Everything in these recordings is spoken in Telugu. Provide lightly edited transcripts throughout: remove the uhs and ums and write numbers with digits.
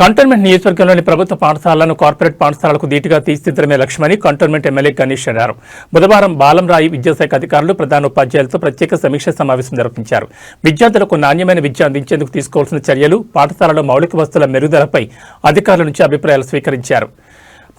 కంటోన్మెంట్ నియోజకవర్గంలోని ప్రభుత్వ పాఠశాలలను కార్పొరేట్ పాఠశాలలకు ధీటుగా తీర్చిదిద్దడమే లక్ష్యమని కంటోన్మెంట్ ఎమ్మెల్యే గణేష్ అన్నారు. బుధవారం బాలంరాయి విద్యాశాఖ అధికారులు ప్రధాన ఉపాధ్యాయులతో ప్రత్యేక సమీక్షా సమావేశం నిర్వహించారు. విద్యార్థులకు నాణ్యమైన విద్య అందించేందుకు తీసుకోవాల్సిన చర్యలు, పాఠశాలలో మౌలిక వసతుల మెరుగుదలపై అధికారుల నుంచి అభిప్రాయాలు స్వీకరించారు.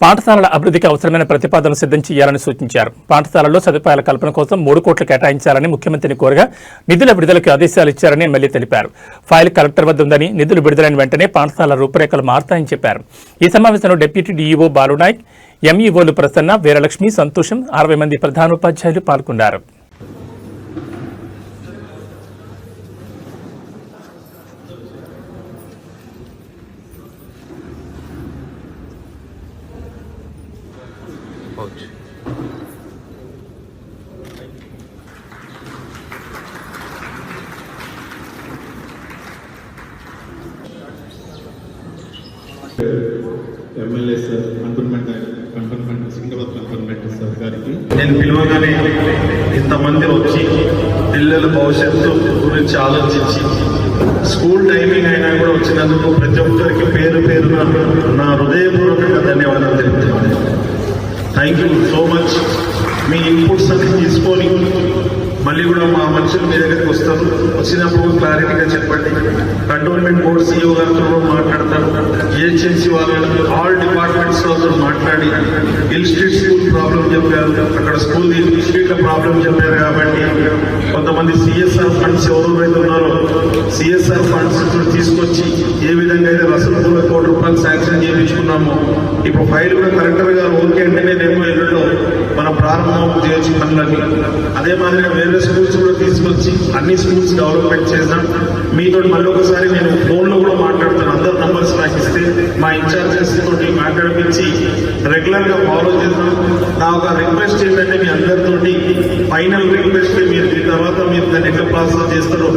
పాఠశాలల అభివృద్ధికి అవసరమైన ప్రతిపాదనలు సిద్ధం చేయాలని సూచించారు. పాఠశాలల్లో సదుపాయాల కల్పన కోసం 3 కోట్లు కేటాయించాలని ముఖ్యమంత్రిని కోరగా నిధుల విడుదలకు ఆదేశాలు ఇచ్చారని ఎమ్మెల్యే తెలిపారు. ఫైల్ కలెక్టర్ వద్ద ఉందని, నిధులు విడుదలైన వెంటనే పాఠశాల రూపురేఖలు మారతాయని చెప్పారు. ఈ సమావేశంలో డిప్యూటీ డీఈఓ బాలునాయక్, ఎంఈఓలు ప్రసన్న, వీరలక్ష్మి, సంతోషం, 60 మంది ప్రధానోపాధ్యాయులు పాల్గొన్నారు. MLA sir cantonment Secunderabad cantonment sir గారికి నేను పిలవగానే ఇంతమంది వచ్చి పిల్లల భవిష్యత్తు గురించి ఆలోచించి స్కూల్ టైమింగ్ అయినా కూడా వచ్చినందుకు ప్రతి ఒక్కరికి పేరు పేరున నా హృదయపూర్వకంగా ధన్యవాదాలు తెలుపుతున్నాను. Thank you so much. Me inputs అన్ని తీసుకొని మళ్ళీ కూడా మా మనుషులు మీ దగ్గరికి వస్తారు. వచ్చినప్పుడు క్లారిటీగా చెప్పండి. కంటోన్మెంట్ బోర్డు సీఈఓ గారితో మాట్లాడతారు, జిహెచ్ఎంసీ వాళ్ళు, ఆల్ డిపార్ట్మెంట్స్ వాళ్ళతో మాట్లాడి హిల్ స్ట్రీట్ స్కూల్ ప్రాబ్లం చెప్పారు, అక్కడ స్కూల్ స్ట్రీట్ లో ప్రాబ్లం చెప్పారు. కాబట్టి కొంతమంది సిఎస్ఆర్ ఫండ్స్ ఎవరైతే ఉన్నారో సిఎస్ఆర్ ఫండ్స్ తీసుకొచ్చి ఏ విధంగా అయితే రసూలుపూర్ ₹1 శాంక్షన్ చేయించుకున్నామో ఇప్పుడు ఫైల్ కూడా కలెక్టర్ గారు ఓకే అంటేనే రేపు ఎల్లుండో మనం ప్రారంభం చేయొచ్చు పనులన్నీ. అదే మాదిరిగా వేరే స్కూల్స్ కూడా తీసుకొచ్చి అన్ని స్కూల్స్ డెవలప్మెంట్ చేద్దాం. మీతో మళ్ళీ ఒకసారి నేను ఫోన్లో కూడా మాట్లాడుతాను. అందరు నంబర్స్ నాకు ఇస్తే మా ఇన్ఛార్జెస్ తోటి మాట్లాడిపించి రెగ్యులర్గా ఫాలో చేద్దాం. నా ఒక రిక్వెస్ట్ ఏంటంటే మీ అందరితోటి ఫైనల్ రిక్వెస్ట్, మీరు ఈ తర్వాత మీరు దాన్ని ఎట్లా ప్రాసెస్ చేస్తారో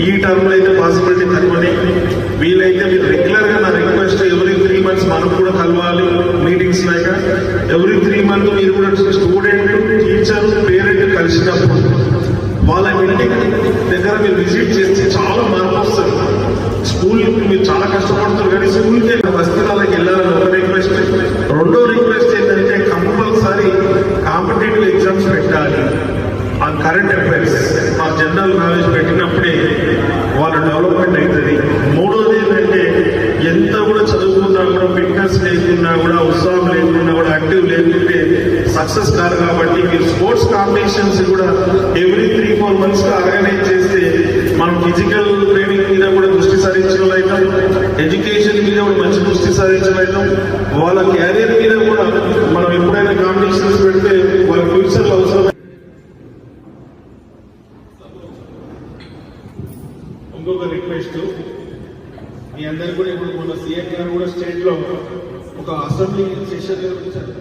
ఈ టర్మ్లో అయితే పాసిబిలిటీ తక్కువనే. వీలైతే మీరు రెగ్యులర్గా నా రిక్వెస్ట్ ఎవ్రీ 3 months మనం కూడా కలవాలి మీటింగ్స్ లాగా. ఎవ్రీ 3 months మీరు కూడా స్టూడెంట్, టీచర్, పేరెంట్ కలిసినప్పుడు వాళ్ళ ఇంటికి దగ్గర మీరు విజిట్ చేస్తే చాలా మార్పు వస్తుంది. స్కూల్ మీరు చాలా కష్టపడుతారు కానీ స్కూల్కి వస్త్రాలకు వెళ్ళాలని ఒక రిక్వెస్ట్. రెండో రిక్వెస్ట్ ఏంటంటే కంపల్సరీ కాంపిటేటివ్ ఎగ్జామ్స్ పెట్టాలి. ఆ కరెంట్ అఫైర్స్ మా జనరల్ నాలెడ్జ్ పెట్టినప్పుడే వాళ్ళ డెవలప్మెంట్ అవుతుంది. మూడోది ఏంటంటే ఎంత కూడా చదువుకున్నా కూడా ఫిట్నెస్ లేకున్నా కూడా ఉత్సాహం లేకున్నా కూడా యాక్టివ్ లేకుంటే సక్సెస్ కాదు. కాబట్టి మీరు స్పోర్ట్స్ కాంపిటీషన్స్ కూడా ఎవ్రీ 3-4 months ఆర్గనైజ్ చేస్తే మనం ఫిజికల్ ట్రైనింగ్ మీద కూడా దృష్టి సారించడం అవుతాం, ఎడ్యుకేషన్ మీద కూడా మంచి దృష్టి సారించడం అవుతాం. వాళ్ళ క్యారియర్ మీద కూడా మనం ఎప్పుడైనా కాంపిటీషన్స్ పెడితే వాళ్ళ ఫ్యూచర్లో అవసరం. ఇంకొక రిక్వెస్ట్, మీ అందరు కూడా ఇప్పుడు మన సీఎం గారు కూడా స్టేట్ లో ఒక అసెంబ్లీ సెషన్ నిర్వహించారు.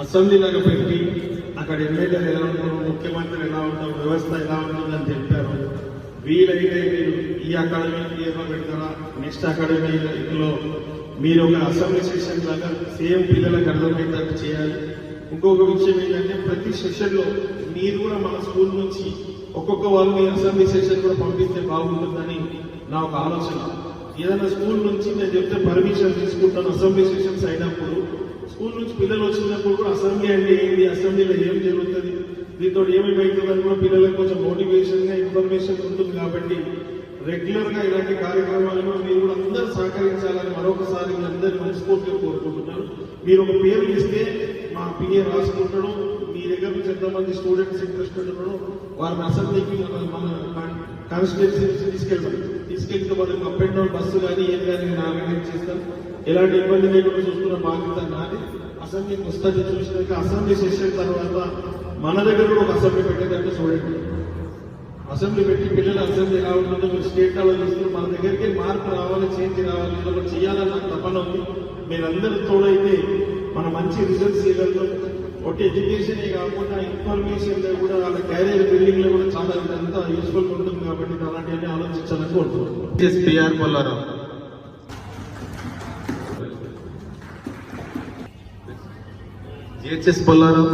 అసెంబ్లీ లాగా పెట్టి అక్కడ ఎమ్మెల్యేలు ఎలా ఉంటారు, ముఖ్యమంత్రి ఎలా ఉంటారు, వ్యవస్థ ఎలా ఉంటుందని చెప్పారు. వీలైతే మీరు ఈ అకాడమిక్ ఇయర్లో పెడతారా, నెక్స్ట్ అకాడమీలో మీరు ఒక అసెంబ్లీ సెషన్ లాగా సేమ్ పిల్లలకు అర్థమయ్యేటట్టు చేయాలి. ఇంకొక విషయం ఏంటంటే ప్రతి సెషన్లో మీరు కూడా మన స్కూల్ నుంచి ఒక్కొక్క వాళ్ళని అసెంబ్లీ సెషన్ కూడా పంపిస్తే బాగుంటుందని నా ఒక ఆలోచన. ఏదైనా స్కూల్ నుంచి నేను చెప్తే పర్మిషన్ తీసుకుంటాను. అసెంబ్లీ సెషన్స్ అయినప్పుడు స్కూల్ నుంచి పిల్లలు వచ్చినప్పుడు కూడా అసెంబ్లీ అంటే ఏంటి, అసెంబ్లీలో ఏం జరుగుతుంది, దీంతో ఏమేమి అవుతుందని కూడా పిల్లలకు కొంచెం మోటివేషన్ గా ఇన్ఫర్మేషన్ ఉంటుంది. కాబట్టి రెగ్యులర్ గా ఇలాంటి కార్యక్రమాలను మీరు కూడా అందరూ సహకరించాలని మరొకసారి మీ అందరినీ మనస్ఫూర్తిగా కోరుకుంటున్నాను. మీరు ఒక పేరు ఇస్తే మా పిఏ రాసుకుంటాడు. మీ దగ్గర నుంచి ఎంతమంది స్టూడెంట్స్ ఇంట్రెస్ట్ ఉన్నారో వారిని అసెంబ్లీకి మన కాన్స్టిట్యూన్సీ తీసుకెళ్తే వాళ్ళకి అప్ అండ్ డౌన్ బస్సు కానీ ఏది కానీ నేను ఆర్గనైజ్ చేస్తాను. ఎలాంటి ఇబ్బంది లేకుండా చూసుకున్న బాధ్యత నాది. అసెంబ్లీకి వస్తుంది చూసినాక అసెంబ్లీ సెషన్ తర్వాత మన దగ్గర కూడా ఒక అసెంబ్లీ పెట్టేటట్టు చూడండి. అసెంబ్లీ పెట్టి పిల్లల అసెంబ్లీ ఎలా ఉంటుందో మీరు స్టేట్ లెవెల్ తీసుకుని మన దగ్గరికి మార్పు రావాలి, చేంజ్ రావాలి, ఇలా చేయాలని నాకు తపన ఉంది. మీరందరూ తోడైతే మన మంచి రిజల్ట్స్ చేయగలుగుతాం. ఒకటి ఎడ్యుకేషనే కాకుండా ఇన్ఫర్మేషన్ లో కూడా వాళ్ళ క్యారియర్ బిల్డింగ్ లో కూడా చాలా ఇదంతా యూస్ఫుల్ ఉంటుంది. కాబట్టి అలాంటివన్నీ ఆలోచించాలని కోరుకుంటున్నాను. పొల్లారావు, జిహెచ్ఎస్ పొల్లారావు,